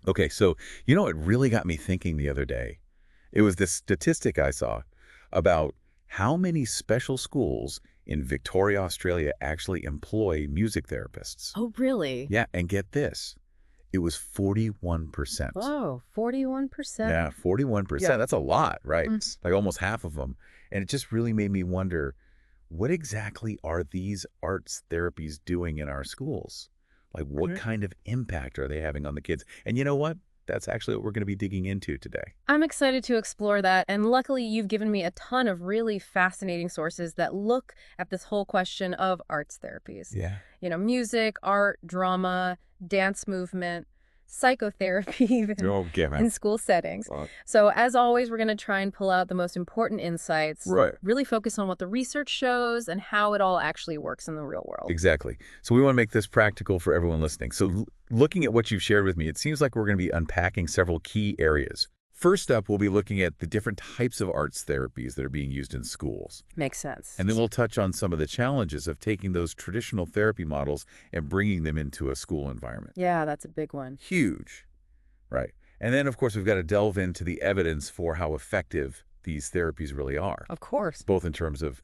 Okay, so it really got me thinking the other day. It was this statistic I saw about how many special schools in Victoria, Australia actually employ music therapists. Oh, really? Yeah, and get this, it was 41%. Whoa, 41%. Yeah, 41%. That's a lot, right? Mm. Like almost half of them. And it just really made me wonder, what exactly are these arts therapies doing in our schools? Like, what Mhm. kind of impact are they having on the kids? And you know what? That's actually what we're going to be digging into today. I'm excited to explore that, and luckily you've given me a ton of really fascinating sources that look at this whole question of arts therapies. Yeah. Music, art, drama, dance movement, psychotherapy even, Oh, yeah, man. in school settings. Right. So as always, we're going to try and pull out the most important insights, Right. really focus on what the research shows and how it all actually works in the real world. Exactly. So we want to make this practical for everyone listening. So looking at what you've shared with me, it seems like we're going to be unpacking several key areas. First up, we'll be looking at the different types of arts therapies that are being used in schools. Makes sense. And then we'll touch on some of the challenges of taking those traditional therapy models and bringing them into a school environment. Yeah, that's a big one. Huge, right? And then, of course, we've got to delve into the evidence for how effective these therapies really are, Of course. both in terms of,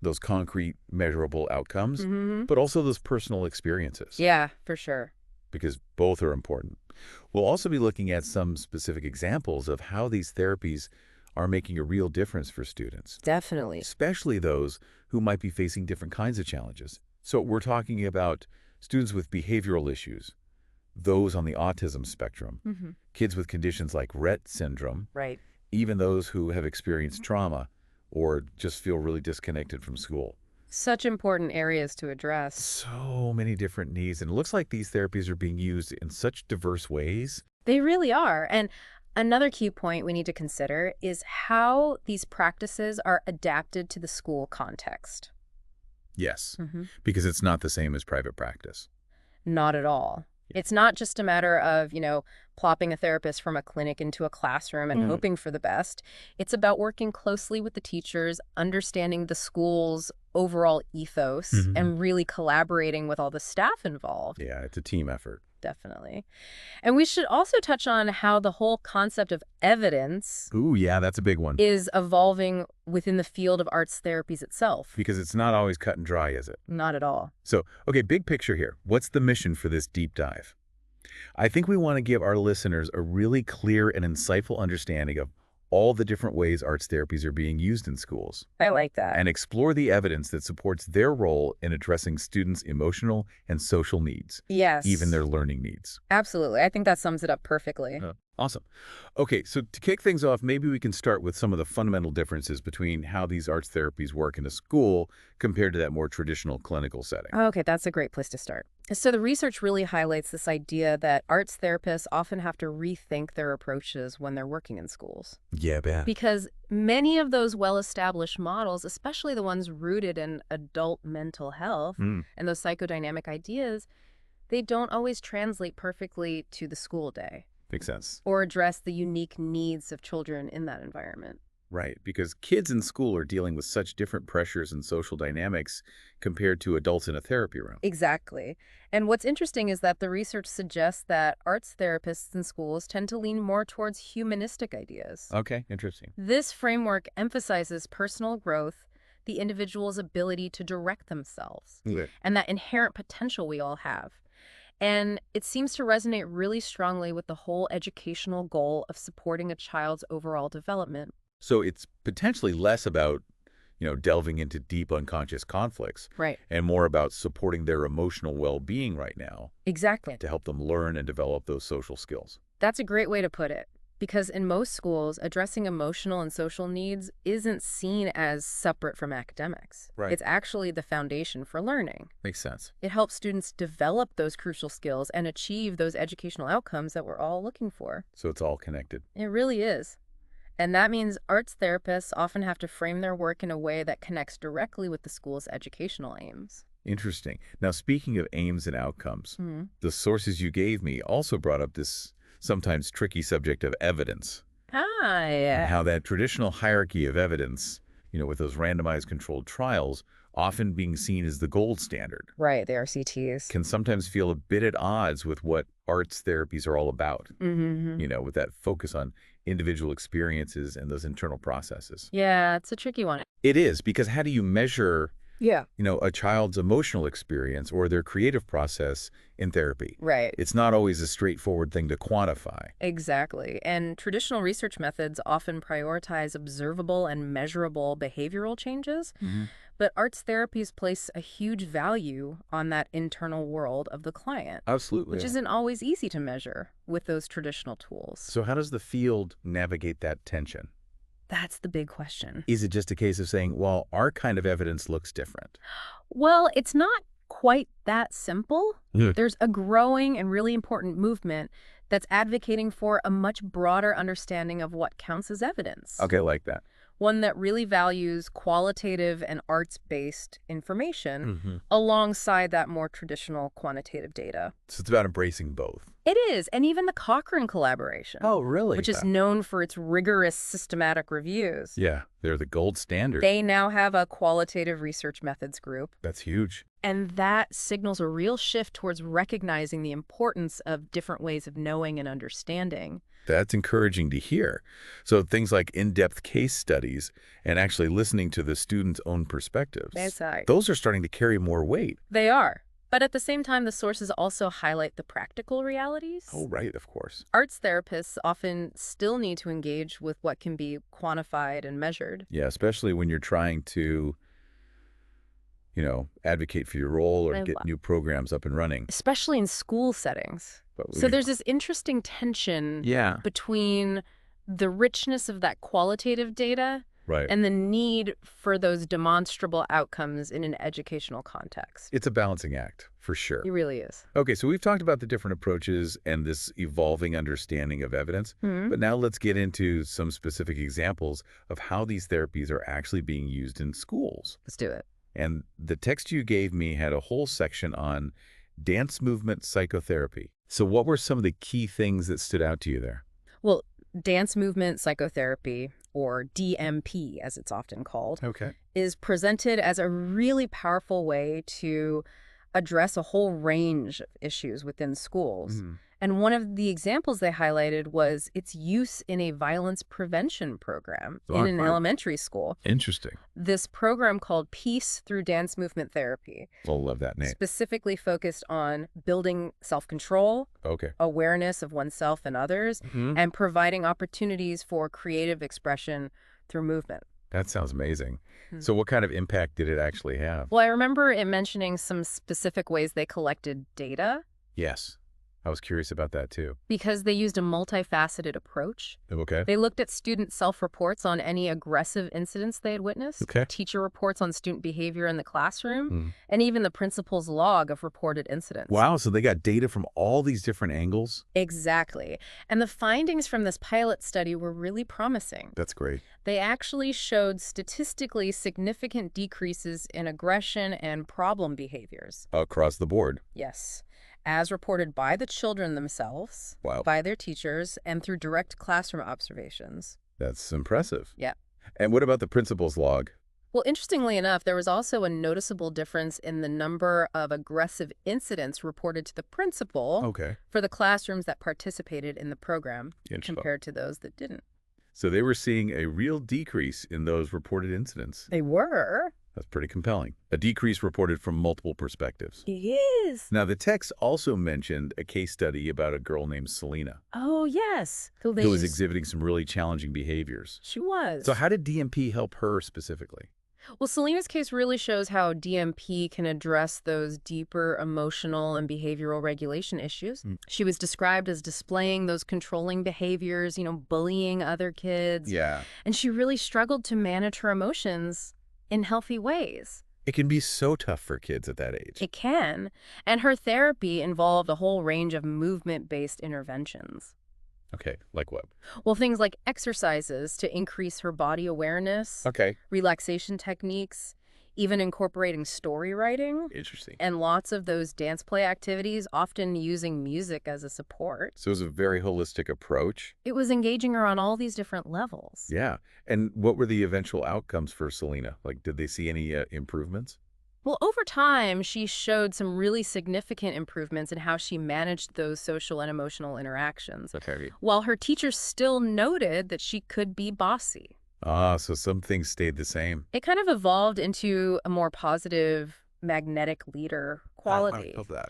those concrete, measurable outcomes, Mm-hmm. but also those personal experiences, Yeah, for sure. because both are important. We'll also be looking at some specific examples of how these therapies are making a real difference for students, Definitely. especially those who might be facing different kinds of challenges. So we're talking about students with behavioral issues, those on the autism spectrum, Mm-hmm. kids with conditions like Rett syndrome, Right. even those who have experienced trauma or just feel really disconnected from school. Such important areas to address. So many different needs, and it looks like these therapies are being used in such diverse ways. They really are. And another key point we need to consider is how these practices are adapted to the school context. Yes, Hmm. because it's not the same as private practice. Not at all. Yeah. It's not just a matter of, plopping a therapist from a clinic into a classroom and hoping for the best. It's about working closely with the teachers, understanding the school's overall ethos, Mhm. and really collaborating with all the staff involved. Yeah, it's a team effort. Definitely. And we should also touch on how the whole concept of evidence Ooh, yeah, that's a big one. is evolving within the field of arts therapies itself. Because it's not always cut and dry, is it? Not at all. So, okay, big picture here. What's the mission for this deep dive? I think we want to give our listeners a really clear and insightful understanding of all the different ways arts therapies are being used in schools, I like that. and explore the evidence that supports their role in addressing students' emotional and social needs, Yes. even their learning needs. Absolutely. I think that sums it up perfectly. Awesome. Okay, so to kick things off, maybe we can start with some of the fundamental differences between how these arts therapies work in a school compared to that more traditional clinical setting. Okay, that's a great place to start. So the research really highlights this idea that arts therapists often have to rethink their approaches when they're working in schools. Yeah, man. Because many of those well-established models, especially the ones rooted in adult mental health Mm, and those psychodynamic ideas, they don't always translate perfectly to the school day makes sense. or address the unique needs of children in that environment. Right, because kids in school are dealing with such different pressures and social dynamics compared to adults in a therapy room. Exactly. And what's interesting is that the research suggests that arts therapists in schools tend to lean more towards humanistic ideas. Okay, interesting. This framework emphasizes personal growth, the individual's ability to direct themselves, Yeah. and that inherent potential we all have. And it seems to resonate really strongly with the whole educational goal of supporting a child's overall development. So it's potentially less about, delving into deep unconscious conflicts Right. and more about supporting their emotional well-being right now Exactly. to help them learn and develop those social skills. That's a great way to put it. Because in most schools, addressing emotional and social needs isn't seen as separate from academics. Right. It's actually the foundation for learning. Makes sense. It helps students develop those crucial skills and achieve those educational outcomes that we're all looking for. So it's all connected. It really is. And that means arts therapists often have to frame their work in a way that connects directly with the school's educational aims. Interesting. Now, speaking of aims and outcomes, Mhm. the sources you gave me also brought up this sometimes tricky subject of evidence Ah, and yeah. how that traditional hierarchy of evidence, with those randomized controlled trials, often being seen as the gold standard, Right, the RCTs. can sometimes feel a bit at odds with what arts therapies are all about, Mm-hmm. with that focus on individual experiences and those internal processes. Yeah, it's a tricky one. It is, because how do you measure, Yeah. a child's emotional experience or their creative process in therapy? Right. It's not always a straightforward thing to quantify. Exactly. And traditional research methods often prioritize observable and measurable behavioral changes, Hmm. but arts therapies place a huge value on that internal world of the client, Absolutely. which isn't always easy to measure with those traditional tools. So how does the field navigate that tension? That's the big question. Is it just a case of saying, well, our kind of evidence looks different? Well, it's not quite that simple. Yeah. There's a growing and really important movement that's advocating for a much broader understanding of what counts as evidence. Okay, like that. One that really values qualitative and arts-based information Hmm. alongside that more traditional quantitative data. So it's about embracing both. It is, and even the Cochrane collaboration, Oh, really? which is known for its rigorous systematic reviews. Yeah, they're the gold standard. They now have a qualitative research methods group, That's huge. and that signals a real shift towards recognizing the importance of different ways of knowing and understanding. That's encouraging to hear. So things like in-depth case studies and actually listening to the students' own perspectives, That's right. those are starting to carry more weight. They are. But at the same time, the sources also highlight the practical realities. Oh, right, of course. Arts therapists often still need to engage with what can be quantified and measured. Yeah, especially when you're trying to, advocate for your role or get new programs up and running. Especially in school settings. But So there's this interesting tension yeah, between the richness of that qualitative data right. and the need for those demonstrable outcomes in an educational context. It's a balancing act, for sure. It really is. Okay, so we've talked about the different approaches and this evolving understanding of evidence, but now let's get into some specific examples of how these therapies are actually being used in schools. Let's do it. And the text you gave me had a whole section on dance movement psychotherapy. So what were some of the key things that stood out to you there? Well, dance movement psychotherapy, or DMP as it's often called, Okay. is presented as a really powerful way to address a whole range of issues within schools. And one of the examples they highlighted was its use in a violence prevention program in an elementary school. Interesting. This program called Peace Through Dance Movement Therapy I'll love that name. specifically focused on building self-control, Okay. awareness of oneself and others, and providing opportunities for creative expression through movement. That sounds amazing. So what kind of impact did it actually have? Well, I remember it mentioning some specific ways they collected data Yes. I was curious about that too. because they used a multifaceted approach. Okay. They looked at student self-reports on any aggressive incidents they had witnessed, Okay. teacher reports on student behavior in the classroom, and even the principal's log of reported incidents. Wow, so they got data from all these different angles? Exactly. And the findings from this pilot study were really promising. That's great. They actually showed statistically significant decreases in aggression and problem behaviors. Across the board. Yes. As reported by the children themselves, Wow. by their teachers, and through direct classroom observations. That's impressive. Yeah. And what about the principal's log? Well, interestingly enough, there was also a noticeable difference in the number of aggressive incidents reported to the principal Okay. for the classrooms that participated in the program Interesting. compared to those that didn't. So they were seeing a real decrease in those reported incidents. They were. That's pretty compelling. A decrease reported from multiple perspectives. Yes. Now, the text also mentioned a case study about a girl named Selena Oh, yes. who was exhibiting some really challenging behaviors. She was. So how did DMP help her specifically? Well, Selena's case really shows how DMP can address those deeper emotional and behavioral regulation issues. She was described as displaying those controlling behaviors, bullying other kids. Yeah. And she really struggled to manage her emotions in healthy ways. It can be so tough for kids at that age. It can. And her therapy involved a whole range of movement-based interventions. Okay, like what? Well, things like exercises to increase her body awareness, Okay. relaxation techniques, even incorporating story writing, Interesting. and lots of those dance play activities, often using music as a support. So it was a very holistic approach. It was engaging her on all these different levels. Yeah. And what were the eventual outcomes for Selena? Like, did they see any improvements? Well, over time, she showed some really significant improvements in how she managed those social and emotional interactions, Okay. while her teachers still noted that she could be bossy. Ah, so some things stayed the same. It kind of evolved into a more positive, magnetic leader I quality, love that.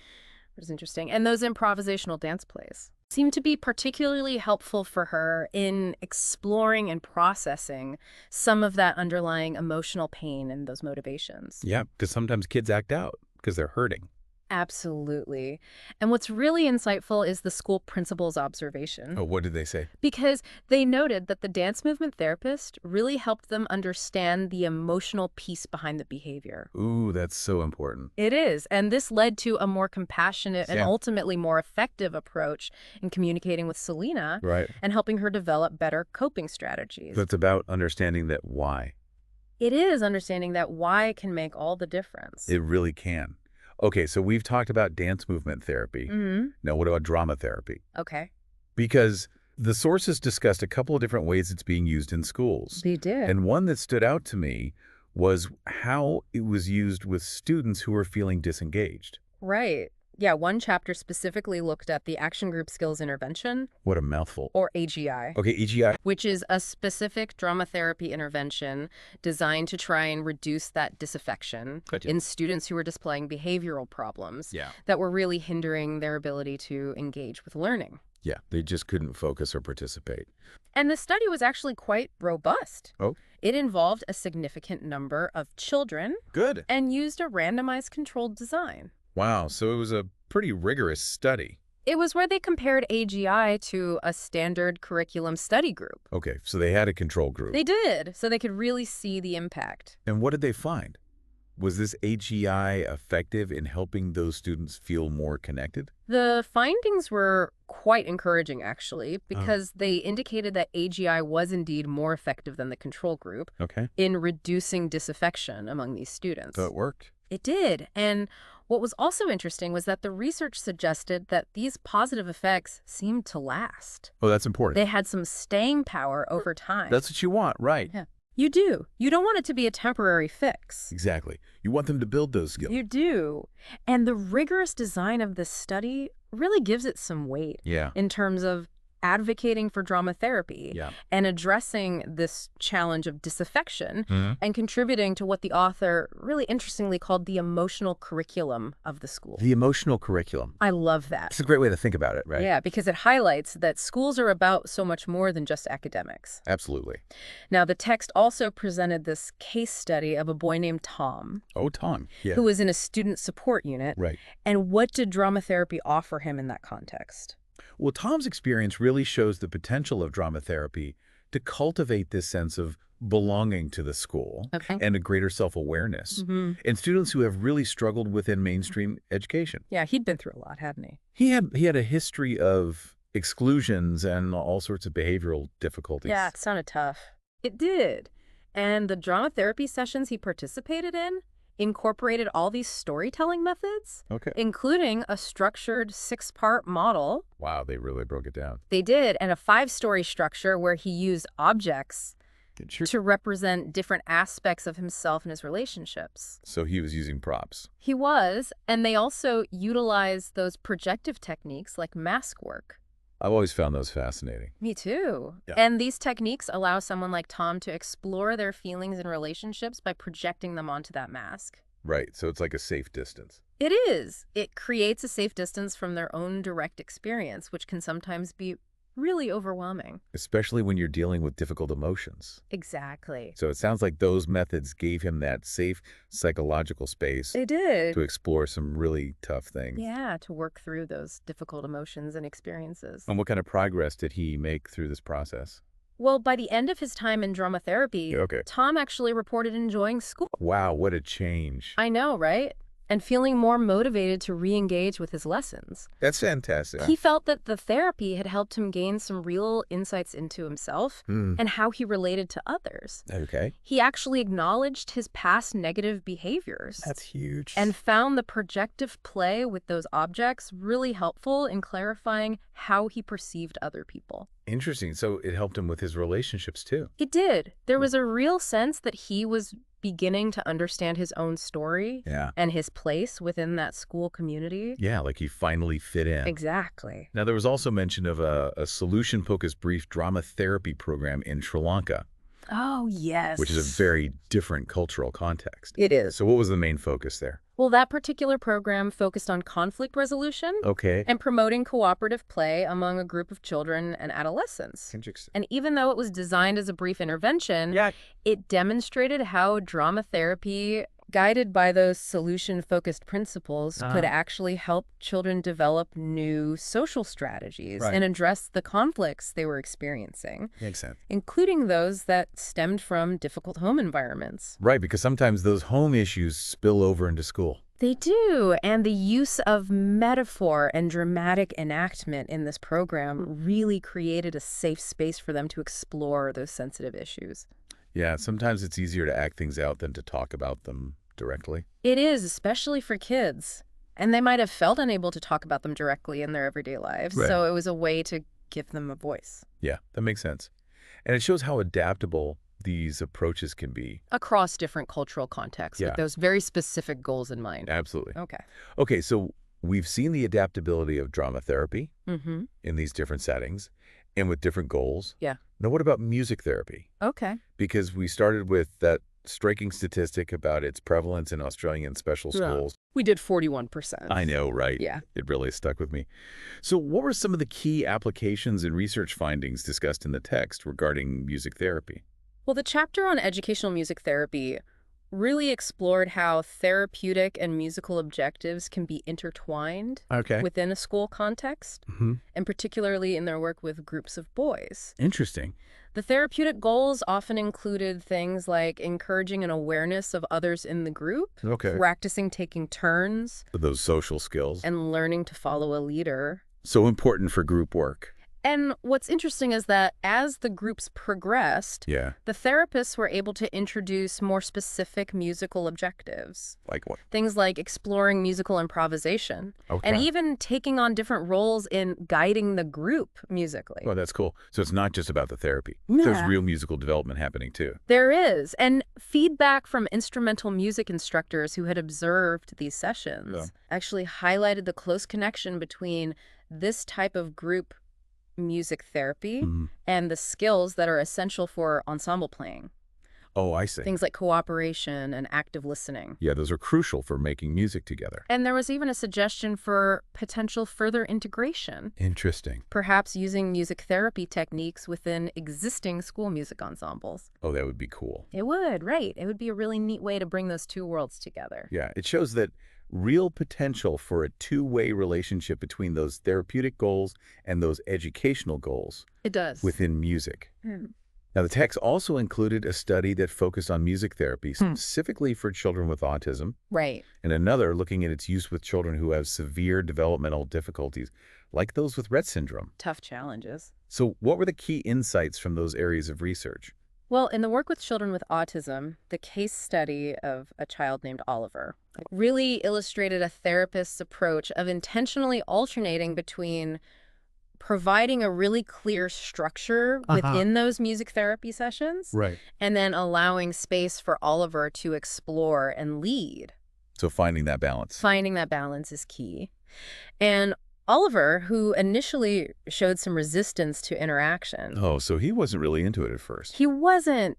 which is interesting. And those improvisational dance plays seem to be particularly helpful for her in exploring and processing some of that underlying emotional pain and those motivations. Yeah, because sometimes kids act out because they're hurting. Absolutely. And what's really insightful is the school principal's observation, Oh, what did they say? because they noted that the dance movement therapist really helped them understand the emotional piece behind the behavior. Ooh, that's so important. It is, and this led to a more compassionate and Yeah. ultimately more effective approach in communicating with Selena Right. and helping her develop better coping strategies. So it's about understanding that why. It is understanding that why can make all the difference. It really can. Okay, so we've talked about dance movement therapy. Mm-hmm. Now, what about drama therapy? Okay. Because the sources discussed a couple of different ways it's being used in schools. They did. And one that stood out to me was how it was used with students who were feeling disengaged. Right. Yeah, one chapter specifically looked at the Action Group Skills Intervention, What a mouthful. or AGI, Okay, EGI. which is a specific drama therapy intervention designed to try and reduce that disaffection Gotcha. in students who were displaying behavioral problems Yeah. that were really hindering their ability to engage with learning. Yeah, they just couldn't focus or participate. And the study was actually quite robust. Oh, It involved a significant number of children good. and used a randomized controlled design. Wow, so it was a pretty rigorous study. It was where they compared AGI to a standard curriculum study group. Okay, so they had a control group. They did, so they could really see the impact. And what did they find? Was this AGI effective in helping those students feel more connected? The findings were quite encouraging, actually, because they indicated that AGI was indeed more effective than the control group Okay. in reducing disaffection among these students. So it worked. It did. And what was also interesting was that the research suggested that these positive effects seemed to last. Oh, that's important. They had some staying power over time. That's what you want, right? Yeah. You do. You don't want it to be a temporary fix. Exactly. You want them to build those skills. You do. And the rigorous design of this study really gives it some weight Yeah. in terms of advocating for drama therapy Yeah. and addressing this challenge of disaffection Mhm. and contributing to what the author really interestingly called the emotional curriculum of the school. The emotional curriculum. I love that. It's a great way to think about it, right? Yeah, because it highlights that schools are about so much more than just academics. Absolutely. Now, the text also presented this case study of a boy named Tom, Oh, Tom. Yeah. who was in a student support unit. Right. And what did drama therapy offer him in that context? Well, Tom's experience really shows the potential of drama therapy to cultivate this sense of belonging to the school Okay. and a greater self-awareness in students who have really struggled within mainstream education. Yeah, he'd been through a lot, hadn't he? He had a history of exclusions and all sorts of behavioral difficulties. Yeah, it sounded tough. It did. And the drama therapy sessions he participated in incorporated all these storytelling methods, Okay. including a structured 6-part model. Wow, they really broke it down. They did, and a 5-story structure where he used objects Sure. to represent different aspects of himself and his relationships. So he was using props. He was, and they also utilized those projective techniques like mask work. I've always found those fascinating. Me too. Yeah. And these techniques allow someone like Tom to explore their feelings and relationships by projecting them onto that mask. Right, so it's like a safe distance. It is. It creates a safe distance from their own direct experience, which can sometimes be really overwhelming. Especially when you're dealing with difficult emotions. Exactly. So it sounds like those methods gave him that safe psychological space They did. to explore some really tough things. Yeah, to work through those difficult emotions and experiences. And what kind of progress did he make through this process? Well, by the end of his time in drama therapy, Okay. Tom actually reported enjoying school. Wow, what a change. I know, right? And feeling more motivated to re-engage with his lessons. That's fantastic. He felt that the therapy had helped him gain some real insights into himself and how he related to others. Okay. He actually acknowledged his past negative behaviors. That's huge. And found the projective play with those objects really helpful in clarifying how he perceived other people. Interesting. So it helped him with his relationships too. It did. There was a real sense that he was beginning to understand his own story Yeah. and his place within that school community. Yeah, like he finally fit in. Exactly. Now, there was also mention of a solution-focused brief drama therapy program in Sri Lanka, Oh, yes. which is a very different cultural context. It is. So what was the main focus there? Well, that particular program focused on conflict resolution Okay. and promoting cooperative play among a group of children and adolescents. Interesting. And even though it was designed as a brief intervention, Yeah. it demonstrated how drama therapy, guided by those solution-focused principles, could actually help children develop new social strategies Right. and address the conflicts they were experiencing, Makes sense. including those that stemmed from difficult home environments. Right, because sometimes those home issues spill over into school. They do, and the use of metaphor and dramatic enactment in this program really created a safe space for them to explore those sensitive issues. Yeah, sometimes it's easier to act things out than to talk about them directly. It is, especially for kids. And they might have felt unable to talk about them directly in their everyday lives, Right. so it was a way to give them a voice. Yeah, that makes sense. And it shows how adaptable these approaches can be. Across different cultural contexts, Yeah. with those very specific goals in mind. Absolutely. Okay. Okay, so we've seen the adaptability of drama therapy Mm-hmm. in these different settings and with different goals. Yeah. Now, what about music therapy? Okay. Because we started with that striking statistic about its prevalence in Australian special Yeah. schools. We did 41%. I know, right? Yeah. It really stuck with me. So what were some of the key applications and research findings discussed in the text regarding music therapy? Well, the chapter on educational music therapy really explored how therapeutic and musical objectives can be intertwined Okay. within a school context, and particularly in their work with groups of boys. Interesting. The therapeutic goals often included things like encouraging an awareness of others in the group, Okay. practicing taking turns, Those social skills. and learning to follow a leader. So important for group work. And what's interesting is that as the groups progressed, Yeah. the therapists were able to introduce more specific musical objectives. Like what? Things like exploring musical improvisation, Okay. and even taking on different roles in guiding the group musically. Well, that's cool. So it's not just about the therapy. There's Yeah. real musical development happening too. There is, and feedback from instrumental music instructors who had observed these sessions Yeah. actually highlighted the close connection between this type of group music therapy Mhm. and the skills that are essential for ensemble playing. Oh, I see. Things like cooperation and active listening. Yeah, those are crucial for making music together. And there was even a suggestion for potential further integration, Interesting. perhaps using music therapy techniques within existing school music ensembles. Oh, that would be cool. It would, right. It would be a really neat way to bring those two worlds together. Yeah, it shows that real potential for a two-way relationship between those therapeutic goals and those educational goals It does. within music. Hmm. Now, the text also included a study that focused on music therapy specifically for children with autism, Right. and another looking at its use with children who have severe developmental difficulties, like those with Rett syndrome. Tough challenges. So what were the key insights from those areas of research? Well, in the work with children with autism, the case study of a child named Oliver really illustrated a therapist's approach of intentionally alternating between providing a really clear structure within those music therapy sessions Right. and then allowing space for Oliver to explore and lead. So finding that balance. Finding that balance is key. And Oliver, who initially showed some resistance to interaction, Oh, so he wasn't really into it at first. he wasn't,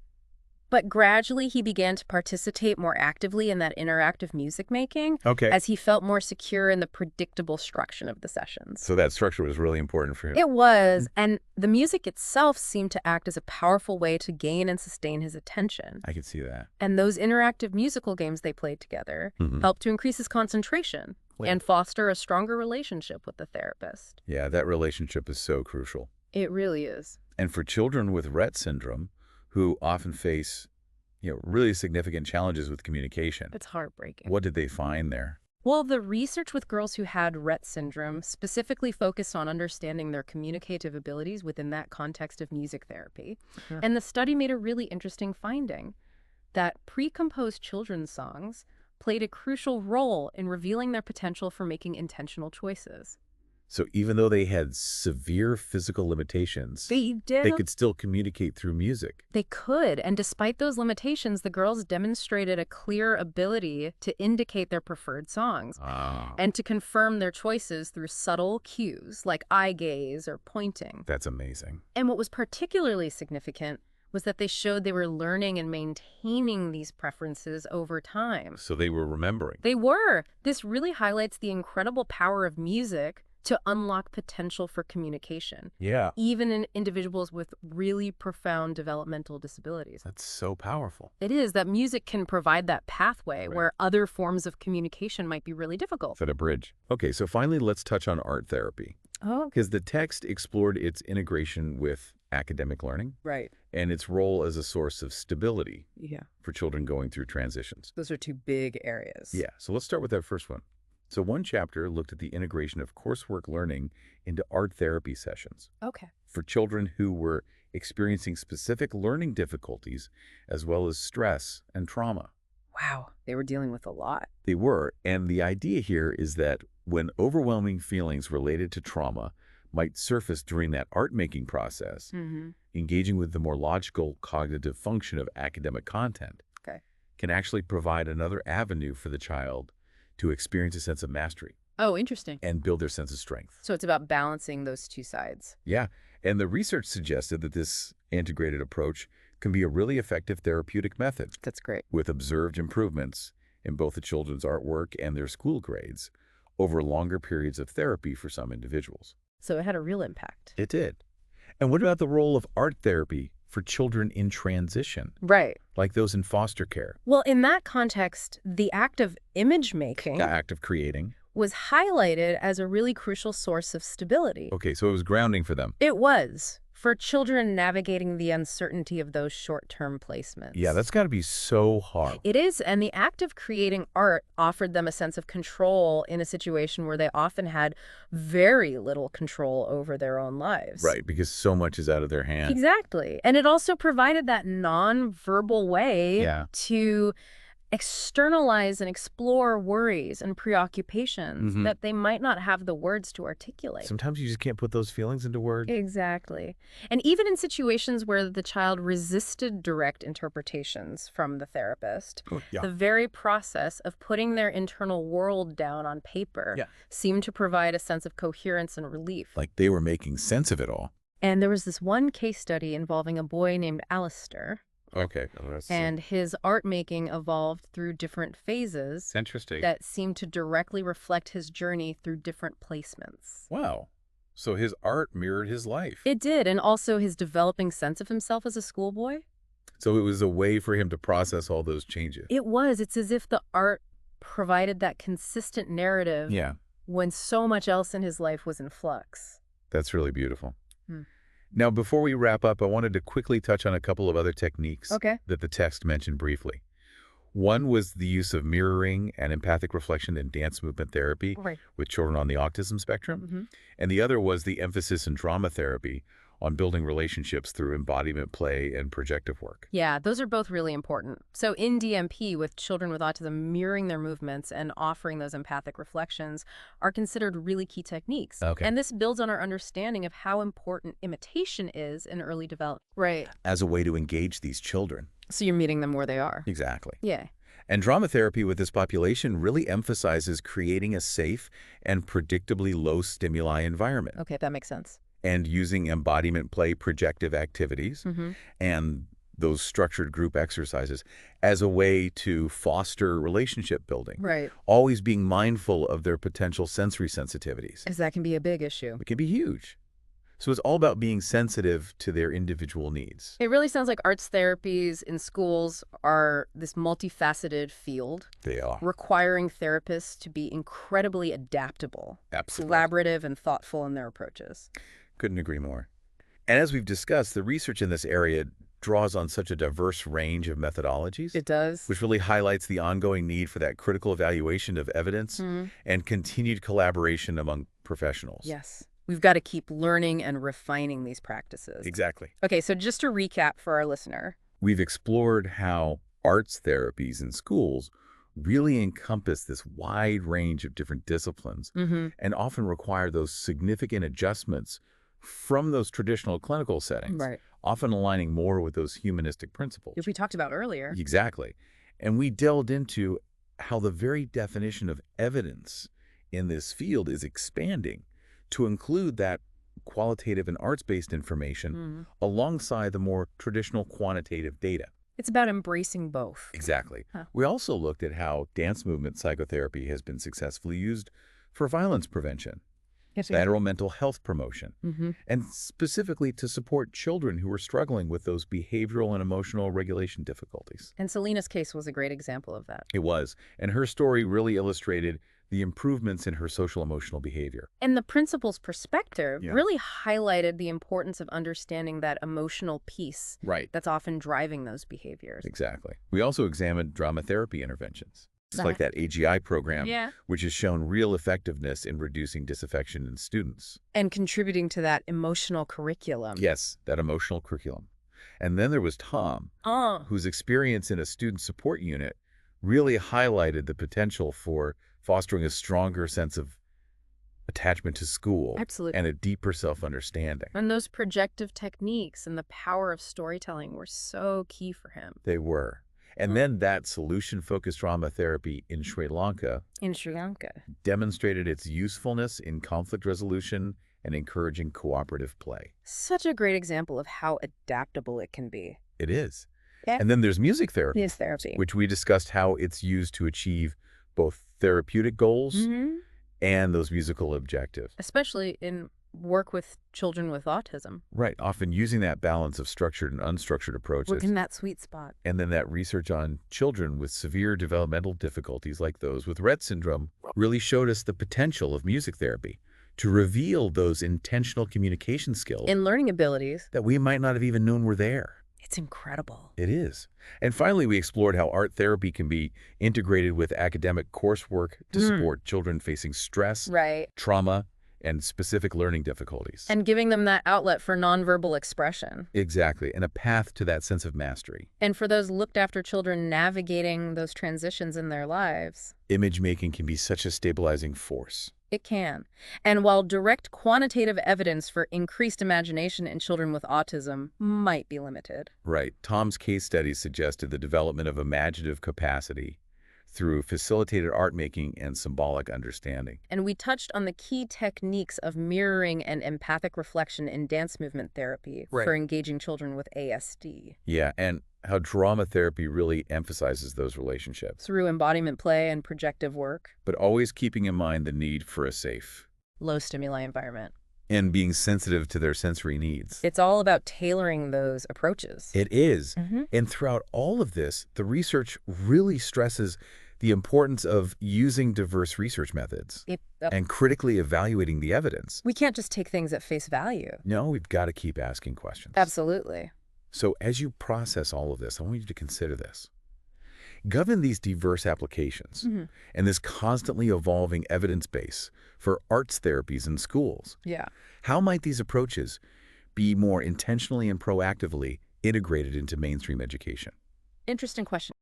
but gradually he began to participate more actively in that interactive music making Okay. as he felt more secure in the predictable structure of the sessions. So that structure was really important for him. It was, and the music itself seemed to act as a powerful way to gain and sustain his attention. I could see that. And those interactive musical games they played together helped to increase his concentration and foster a stronger relationship with the therapist. Yeah, that relationship is so crucial. It really is. And for children with Rett syndrome, who often face, really significant challenges with communication, It's heartbreaking. what did they find there? Well, the research with girls who had Rett syndrome specifically focused on understanding their communicative abilities within that context of music therapy. Sure. And the study made a really interesting finding that pre-composed children's songs played a crucial role in revealing their potential for making intentional choices. So even though they had severe physical limitations, They they did. could still communicate through music. They could, and despite those limitations, the girls demonstrated a clear ability to indicate their preferred songs Ah, and to confirm their choices through subtle cues like eye gaze or pointing. that's amazing. And what was particularly significant was that they showed they were learning and maintaining these preferences over time. So they were remembering. They were. This really highlights the incredible power of music to unlock potential for communication, Yeah. even in individuals with really profound developmental disabilities. That's so powerful. It is that music can provide that pathway Right. where other forms of communication might be really difficult. Set a bridge. Okay, so finally, let's touch on art therapy. Oh, Because the text explored its integration with academic learning right. and its role as a source of stability Yeah. for children going through transitions. Those are two big areas. Yeah, so let's start with that first one. So one chapter looked at the integration of coursework learning into art therapy sessions Okay. for children who were experiencing specific learning difficulties as well as stress and trauma. Wow. They were dealing with a lot. They were, and the idea here is that when overwhelming feelings related to trauma might surface during that art-making process, Mm-hmm. engaging with the more logical cognitive function of academic content Okay. can actually provide another avenue for the child to experience a sense of mastery Oh, interesting. and build their sense of strength. So it's about balancing those two sides. Yeah, and the research suggested that this integrated approach can be a really effective therapeutic method That's great. with observed improvements in both the children's artwork and their school grades over longer periods of therapy for some individuals. So it had a real impact. It did. And what about the role of art therapy for children in transition, Right. like those in foster care? Well, in that context, the act of image making The act of creating. was highlighted as a really crucial source of stability. Okay, so it was grounding for them. It was, for children navigating the uncertainty of those short-term placements. Yeah, that's got to be so hard. It is, and the act of creating art offered them a sense of control in a situation where they often had very little control over their own lives. Right, because so much is out of their hands. Exactly. And it also provided that non-verbal way Yeah. to externalize and explore worries and preoccupations Mhm. that they might not have the words to articulate. Sometimes you just can't put those feelings into words. Exactly. And even in situations where the child resisted direct interpretations from the therapist, Oh, yeah. the very process of putting their internal world down on paper Yeah. seemed to provide a sense of coherence and relief. Like they were making sense of it all. And there was this one case study involving a boy named Alistair, Okay. and his art making evolved through different phases It's interesting. that seemed to directly reflect his journey through different placements. Wow. So his art mirrored his life. It did, and also his developing sense of himself as a schoolboy. So it was a way for him to process all those changes. It was. It's as if the art provided that consistent narrative Yeah, when so much else in his life was in flux. that's really beautiful. Hmm. Now, before we wrap up, I wanted to quickly touch on a couple of other techniques Okay. that the text mentioned briefly. One was the use of mirroring and empathic reflection in dance movement therapy Right. with children on the autism spectrum. And the other was the emphasis in drama therapy on building relationships through embodiment play and projective work. Yeah, those are both really important. So in DMP, with children with autism, mirroring their movements and offering those empathic reflections are considered really key techniques. Okay. And this builds on our understanding of how important imitation is in early development. Right. As a way to engage these children. So you're meeting them where they are. Exactly. Yeah. And drama therapy with this population really emphasizes creating a safe and predictably low stimuli environment Okay, that makes sense. and using embodiment play projective activities and those structured group exercises as a way to foster relationship building. Right. Always being mindful of their potential sensory sensitivities. Because that can be a big issue. It can be huge. So it's all about being sensitive to their individual needs. It really sounds like arts therapies in schools are this multifaceted field, They are. requiring therapists to be incredibly adaptable, Absolutely. collaborative, and thoughtful in their approaches. Couldn't agree more. And as we've discussed, the research in this area draws on such a diverse range of methodologies, It does. which really highlights the ongoing need for that critical evaluation of evidence and continued collaboration among professionals. Yes. We've got to keep learning and refining these practices. Exactly. Okay, so just to recap for our listener. We've explored how arts therapies in schools really encompass this wide range of different disciplines Mm-hmm. and often require those significant adjustments from those traditional clinical settings, Right. often aligning more with those humanistic principles. Which we talked about earlier. Exactly. And we delved into how the very definition of evidence in this field is expanding to include that qualitative and arts-based information Mm. alongside the more traditional quantitative data. It's about embracing both. Exactly. Huh. We also looked at how dance movement psychotherapy has been successfully used for violence prevention, Yes, federal mental health promotion, Mm-hmm. and specifically to support children who are struggling with those behavioral and emotional regulation difficulties. And Selena's case was a great example of that. It was, and her story really illustrated the improvements in her social-emotional behavior. And the principal's perspective Yeah. really highlighted the importance of understanding that emotional piece Right. that's often driving those behaviors. Exactly. We also examined dramatherapy interventions. It's like That- that AGI program, Yeah. which has shown real effectiveness in reducing disaffection in students. And contributing to that emotional curriculum. Yes, that emotional curriculum. And then there was Tom, Oh, whose experience in a student support unit really highlighted the potential for fostering a stronger sense of attachment to school absolutely. and a deeper self-understanding. And those projective techniques and the power of storytelling were so key for him. They were. And then that solution-focused drama therapy in Sri Lanka In Sri Lanka. demonstrated its usefulness in conflict resolution and encouraging cooperative play. Such a great example of how adaptable it can be. It is. Yeah. And then there's music therapy, Yes, therapy. which we discussed how it's used to achieve both therapeutic goals Mm-hmm. and those musical objectives. Especially in work with children with autism. Right, often using that balance of structured and unstructured approaches. Work in that sweet spot. And then that research on children with severe developmental difficulties like those with Rett syndrome really showed us the potential of music therapy to reveal those intentional communication skills In learning abilities, that we might not have even known were there. it's incredible. It is. And finally, we explored how art therapy can be integrated with academic coursework to support children facing stress, Right. trauma, and specific learning difficulties. And giving them that outlet for nonverbal expression. Exactly, and a path to that sense of mastery. And for those looked after children navigating those transitions in their lives, Image making can be such a stabilizing force. it can. And while direct quantitative evidence for increased imagination in children with autism might be limited, Right. Tom's case studies suggested the development of imaginative capacity through facilitated art making and symbolic understanding. and we touched on the key techniques of mirroring and empathic reflection in dance movement therapy Right. for engaging children with ASD Yeah, and how drama therapy really emphasizes those relationships, through embodiment play and projective work, but always keeping in mind the need for a safe low stimuli environment. and being sensitive to their sensory needs. It's all about tailoring those approaches. It is. Mhm. And throughout all of this, the research really stresses the importance of using diverse research methods and critically evaluating the evidence. We can't just take things at face value. No, we've got to keep asking questions. Absolutely. So as you process all of this, I want you to consider this. Given these diverse applications Mhm. and this constantly evolving evidence base for arts therapies in schools, Yeah. how might these approaches be more intentionally and proactively integrated into mainstream education? Interesting question.